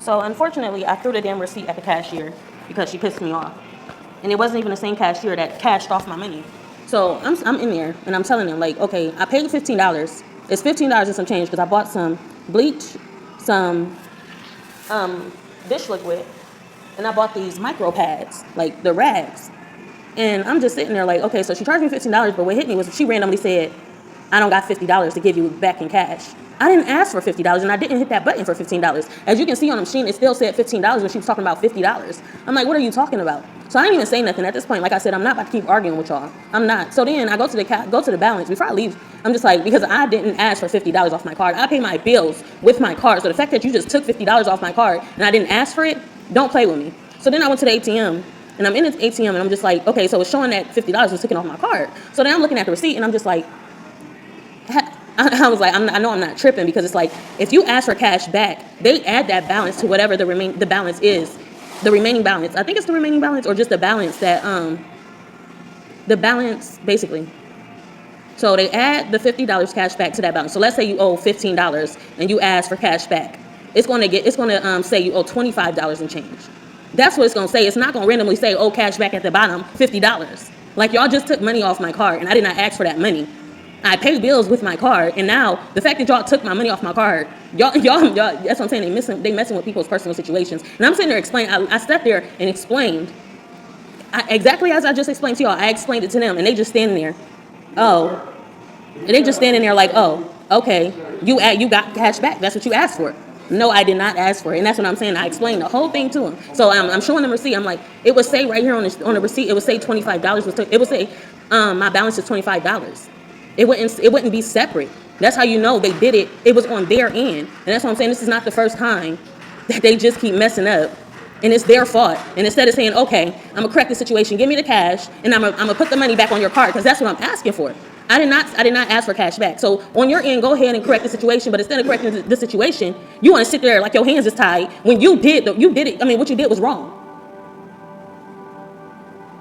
So unfortunately, I threw the damn receipt at the cashier because she pissed me off. And it wasn't even the same cashier that cashed off my money. So I'm in there and I'm telling them like, okay, I paid $15. It's $15 and some change because I bought some bleach, some dish liquid, and I bought these micro pads, like the rags. And I'm just sitting there like, okay, so she charged me $15, but what hit me was she randomly said, I don't got $50 to give you back in cash. I didn't ask for $50 and I didn't hit that button for $15. As you can see on the machine, it still said $15 when she was talking about $50. I'm like, what are you talking about? So I didn't even say nothing at this point. Like I said, I'm not about to keep arguing with y'all. I'm not. So then I go to the balance. Before I leave, I'm just like, because I didn't ask for $50 off my card. I pay my bills with my card. So the fact that you just took $50 off my card and I didn't ask for it, don't play with me. So then I went to the ATM. And I'm in the ATM and I'm just like, okay, so it's showing that $50 was taken off my card. So then I'm looking at the receipt and I'm just like, I was like, I know I'm not tripping because it's like, if you ask for cash back, they add that balance to whatever the balance is, the remaining balance. I think it's the remaining balance or just the balance that, the balance basically. So they add the $50 cash back to that balance. So let's say you owe $15 and you ask for cash back. It's going to say you owe $25 and change. That's what it's going to say. It's not going to randomly say, oh, cash back at the bottom, $50. Like, y'all just took money off my card, and I did not ask for that money. I pay bills with my card, and now the fact that y'all took my money off my card, y'all that's what I'm saying. They messing with people's personal situations. And I'm sitting there explaining. I sat there and explained exactly as I just explained to y'all. I explained it to them, and they just standing there. Oh, they just standing there like, oh, okay, you got cash back. That's what you asked for. No, I did not ask for it, and that's what I'm saying. I explained the whole thing to him. So I'm showing them receipt. I'm like, it would say right here on the receipt, it would say $25 was. It would say my balance is $25. It wouldn't be separate. That's how you know they did it. It was on their end, and that's what I'm saying. This is not the first time that they just keep messing up, and it's their fault. And instead of saying, okay, I'm gonna correct the situation, give me the cash, and I'm gonna put the money back on your card because that's what I'm asking for. I did not ask for cash back. So on your end, go ahead and correct the situation. But instead of correcting the situation, you want to sit there like your hands is tied when you did it. I mean, what you did was wrong.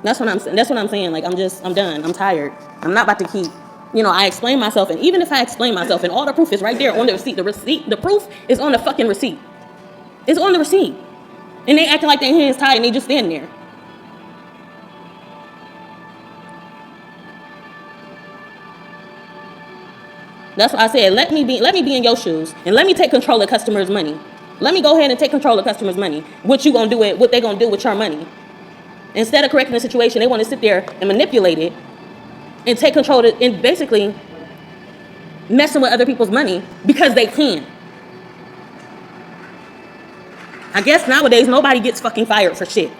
That's what I'm saying. Like, I'm done. I'm tired. I'm not about to keep. I explain myself, and even if I explain myself, and all the proof is right there on the receipt. The proof is on the fucking receipt. It's on the receipt, and they acting like their hands tied and they just standing there. That's what I said. Let me be in your shoes, and let me take control of customers' money. Let me go ahead and take control of customers' money. What you gonna do with what they gonna do with your money? Instead of correcting the situation, they want to sit there and manipulate it and take control of it, and basically messing with other people's money because they can. I guess nowadays nobody gets fucking fired for shit.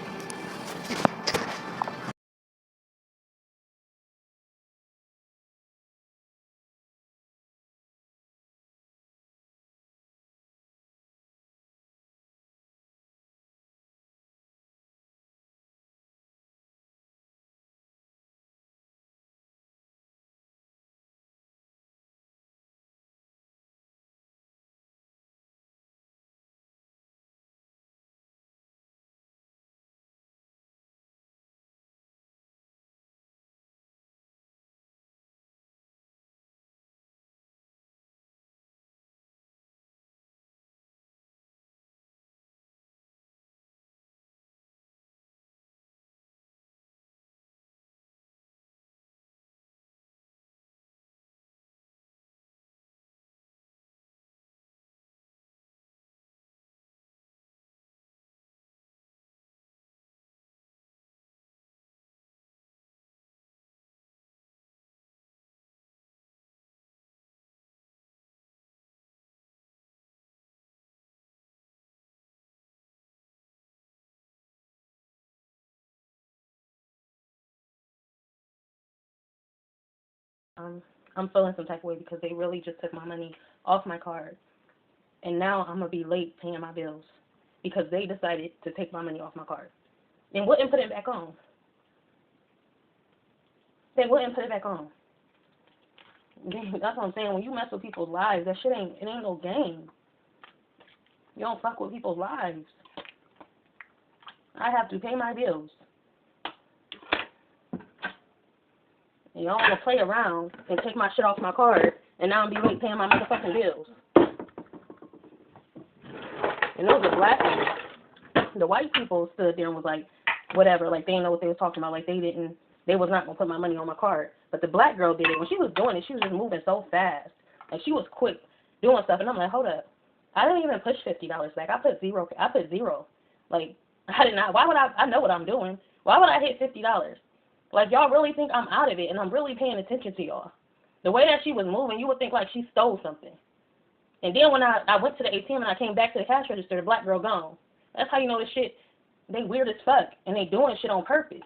I'm feeling some type of way because they really just took my money off my card, and now I'm gonna be late paying my bills because they decided to take my money off my card and wouldn't put it back on. They wouldn't put it back on. That's what I'm saying. When you mess with people's lives, that shit ain't no game. You don't fuck with people's lives. I have to pay my bills. And y'all want to play around and take my shit off my card, and now I'm be late paying my motherfucking bills. And those are black people. The white people stood there and was like, whatever, like they didn't know what they was talking about. Like they was not gonna put my money on my card. But the black girl did it. When she was doing it, she was just moving so fast. Like she was quick doing stuff, and I'm like, hold up. I didn't even push $50 back. I put zero. Like I did not. Why would I know what I'm doing. Why would I hit $50? Like y'all really think I'm out of it, and I'm really paying attention to y'all. The way that she was moving, you would think like she stole something. And then when I went to the ATM and I came back to the cash register, the black girl gone. That's how you know this shit, they weird as fuck, and they doing shit on purpose.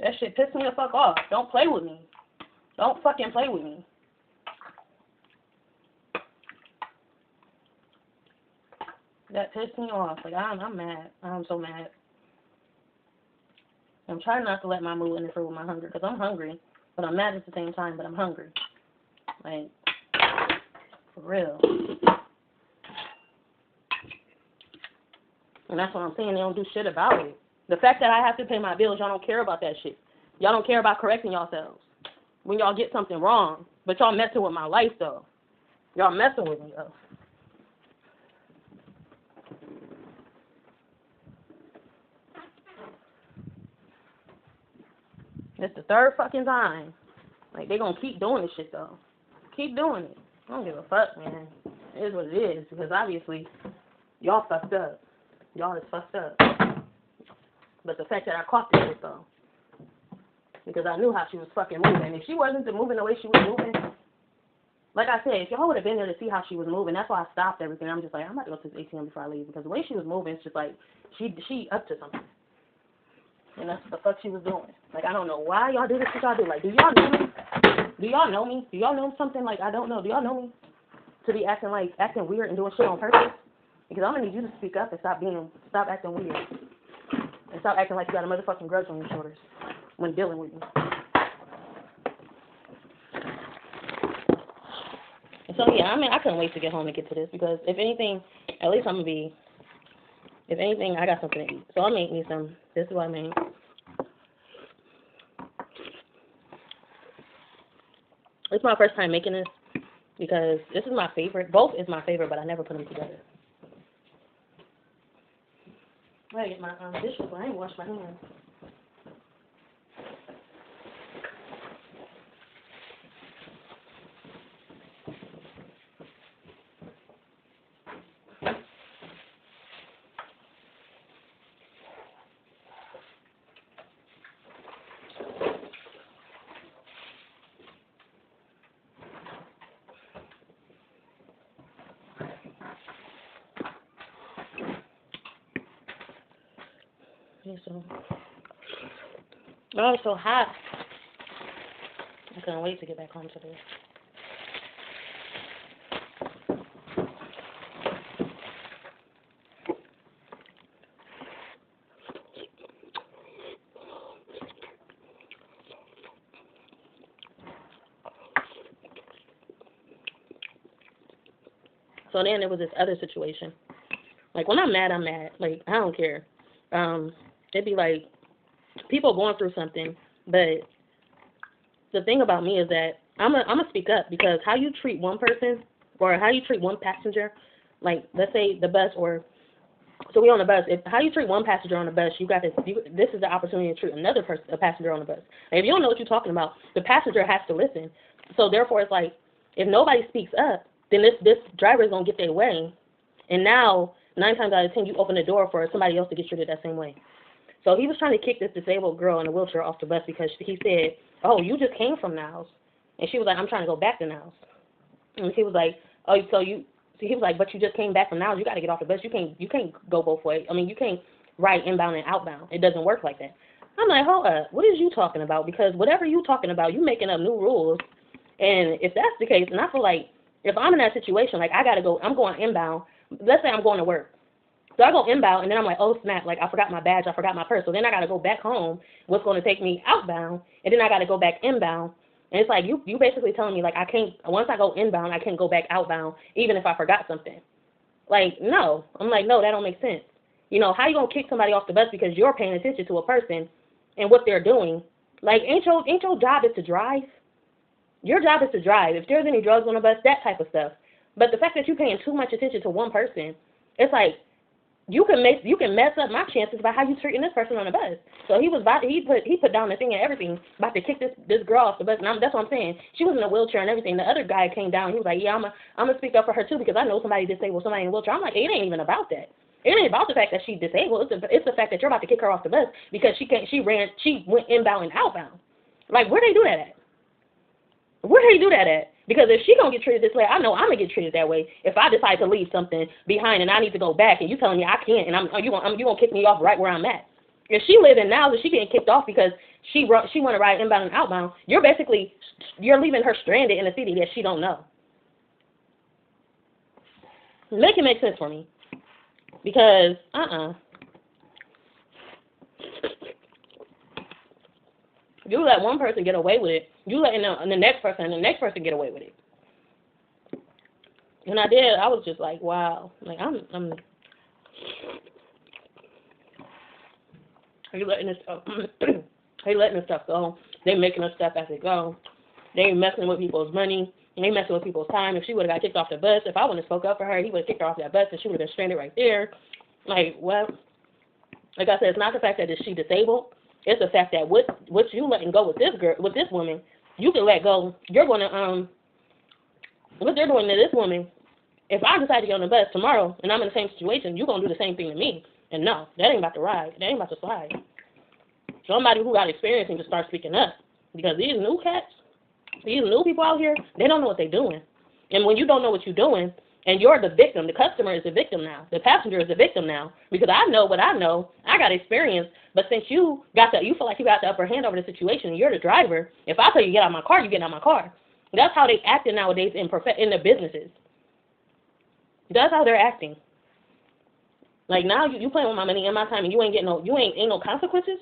That shit pissed me the fuck off. Don't play with me. Don't fucking play with me. That pissed me off. Like, I'm mad. I'm so mad. I'm trying not to let my mood interfere with my hunger, because I'm hungry, but I'm mad at the same time, but I'm hungry. Like, for real. And that's what I'm saying. They don't do shit about it. The fact that I have to pay my bills, y'all don't care about that shit. Y'all don't care about correcting yourselves when y'all get something wrong. But y'all messing with my life, though. Y'all messing with me, though. It's the third fucking time. Like, they gonna keep doing this shit, though. Keep doing it. I don't give a fuck, man. It is what it is. Because obviously, y'all fucked up. Y'all is fucked up. But the fact that I caught this shit, though. Because I knew how she was fucking moving. If she wasn't moving the way she was moving, like I said, if y'all would have been there to see how she was moving, that's why I stopped everything. I'm just like, I'm about to go to this ATM before I leave. Because the way she was moving, it's just like, she up to something. And that's what the fuck she was doing. Like, I don't know why y'all do this shit y'all do. Like, do y'all know me? Do y'all know me? Do y'all know something like I don't know? Do y'all know me? To be acting weird and doing shit on purpose? Because I'm gonna need you to speak up and stop acting weird. And stop acting like you got a motherfucking grudge on your shoulders when dealing with me. And so yeah, I mean, I couldn't wait to get home and get to this, because if anything, at least I'm gonna be, if anything, I got something to eat. So I'll make me some. This is what I made. It's my first time making this, because this is my favorite. Both is my favorite, but I never put them together. I gotta get my dishes, but I ain't washed my hands. So, oh, it's so hot. I couldn't wait to get back home today. So then there was this other situation. Like, when I'm mad, I'm mad. Like, I don't care. It'd be like people going through something, but the thing about me is that I'm gonna speak up, because how you treat one person or how you treat one passenger, like let's say the bus, or so we on the bus. How you treat one passenger on the bus, this is the opportunity to treat another person, a passenger on the bus. And if you don't know what you're talking about, the passenger has to listen. So therefore, it's like if nobody speaks up, then this driver is gonna get their way, and now 9 times out of 10 you open the door for somebody else to get treated that same way. So he was trying to kick this disabled girl in a wheelchair off the bus, because he said, "Oh, you just came from Niles," and she was like, "I'm trying to go back to Niles," and he was like, "Oh, he was like, but you just came back from Niles. You got to get off the bus. You can't go both ways. I mean, you can't ride inbound and outbound. It doesn't work like that." I'm like, hold up, what is you talking about? Because whatever you talking about, you making up new rules, and if that's the case, and I feel like if I'm in that situation, like I gotta go, I'm going inbound. Let's say I'm going to work. So I go inbound, and then I'm like, oh, snap, like I forgot my badge, I forgot my purse. So then I got to go back home, what's going to take me outbound, and then I got to go back inbound. And it's like you basically telling me, like, I can't, once I go inbound, I can't go back outbound, even if I forgot something. Like, no. I'm like, no, that don't make sense. You know, how you going to kick somebody off the bus because you're paying attention to a person and what they're doing? Like, ain't your job is to drive? Your job is to drive. If there's any drugs on the bus, that type of stuff. But the fact that you're paying too much attention to one person, it's like you can mess up my chances by how you treating this person on the bus. So he put down the thing and everything, about to kick this girl off the bus. And that's what I'm saying. She was in a wheelchair and everything. The other guy came down. He was like, yeah, I'm gonna speak up for her too because I know somebody disabled, somebody in a wheelchair. I'm like, it ain't even about that. It ain't about the fact that she's disabled. It's the fact that you're about to kick her off the bus because she went inbound and outbound. Like, where they do that at? Where do you do that at? Because if she gonna get treated this way, I know I'm gonna get treated that way. If I decide to leave something behind and I need to go back, and you telling me I can't, and you gonna kick me off right where I'm at. If she living now, that she getting kicked off because she want to ride inbound and outbound, you're leaving her stranded in a city that she don't know. Make it make sense for me, because you let one person get away with it. You letting the next person and the next person get away with it. And I was just like, wow. Like, are you letting this stuff, go? They making us stuff as it go. They ain't messing with people's money. They ain't messing with people's time. If she would have got kicked off the bus, if I wouldn't have spoke up for her, he would have kicked her off that bus and she would have been stranded right there. Like, well, like I said, it's not the fact that she's disabled. It's the fact that what you letting go with this woman, you can let go. You're gonna what they're doing to this woman. If I decide to get on the bus tomorrow and I'm in the same situation, you're gonna do the same thing to me. And no, that ain't about to ride. That ain't about to slide. Somebody who got experience needs to start speaking up, because these new cats, these new people out here, they don't know what they're doing. And when you don't know what you're doing, and you're the victim, the customer is the victim now. The passenger is the victim now. Because I know what I know. I got experience. But since you feel like you got the upper hand over the situation, and you're the driver, if I tell you to get out of my car, you get out of my car. That's how they acting nowadays in the businesses. That's how they're acting. Like, now you playing with my money and my time, and you ain't no consequences?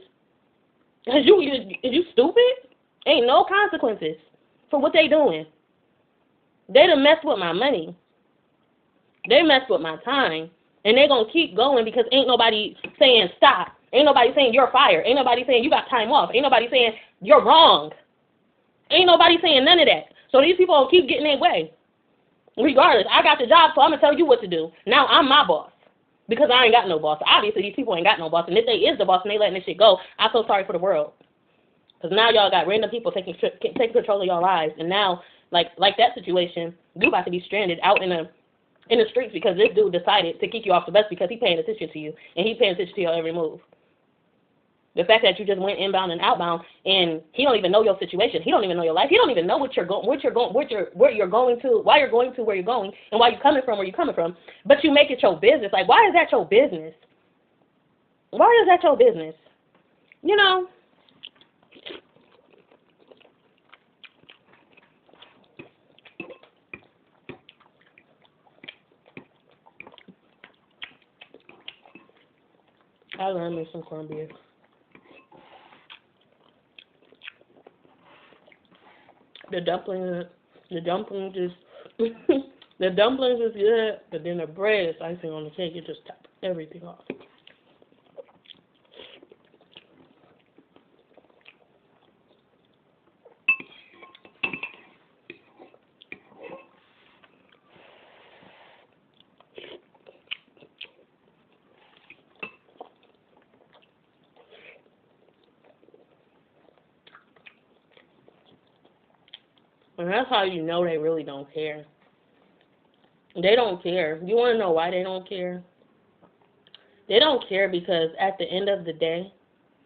Is you stupid? Ain't no consequences for what they doing. They done messed with my money. They messed with my time, and they're going to keep going because ain't nobody saying stop. Ain't nobody saying you're fired. Ain't nobody saying you got time off. Ain't nobody saying you're wrong. Ain't nobody saying none of that. So these people will keep getting their way. Regardless, I got the job, so I'm going to tell you what to do. Now I'm my boss because I ain't got no boss. Obviously, these people ain't got no boss, and if they is the boss and they letting this shit go, I'm so sorry for the world. Because now y'all got random people taking control of your lives, and now, like that situation, you about to be stranded out in the streets because this dude decided to kick you off the bus because he paying attention to you, and he paying attention to your every move. The fact that you just went inbound and outbound, and he don't even know your situation. He don't even know your life. He don't even know where you're going to, why you're going to where you're going, and why you're coming from where you're coming from. But you make it your business. Like, why is that your business? Why is that your business? You know. I learned me some corned beef. The dumplings is the dumplings is good, but then the bread is icing on the cake. It just tops everything off. And that's how you know they really don't care. They don't care. You want to know why they don't care? They don't care because at the end of the day,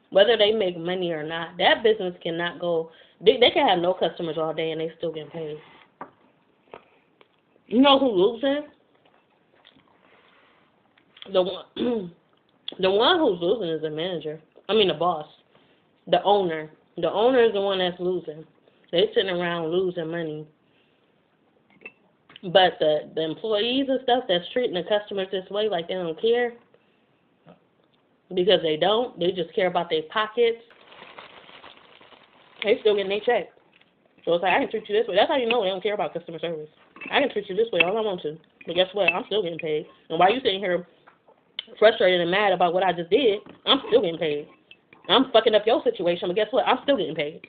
whether they make money or not, that business cannot go. They can have no customers all day and they still get paid. You know who losing? The one who's losing is the manager. I mean the boss. The owner. The owner is the one that's losing. They sitting around losing money. But the employees and stuff that's treating the customers this way, like they don't care, because they don't. They just care about their pockets. They still getting their check. So it's like, I can treat you this way. That's how you know they don't care about customer service. I can treat you this way all I want to. But guess what? I'm still getting paid. And while you sitting here frustrated and mad about what I just did, I'm still getting paid. I'm fucking up your situation, but guess what? I'm still getting paid.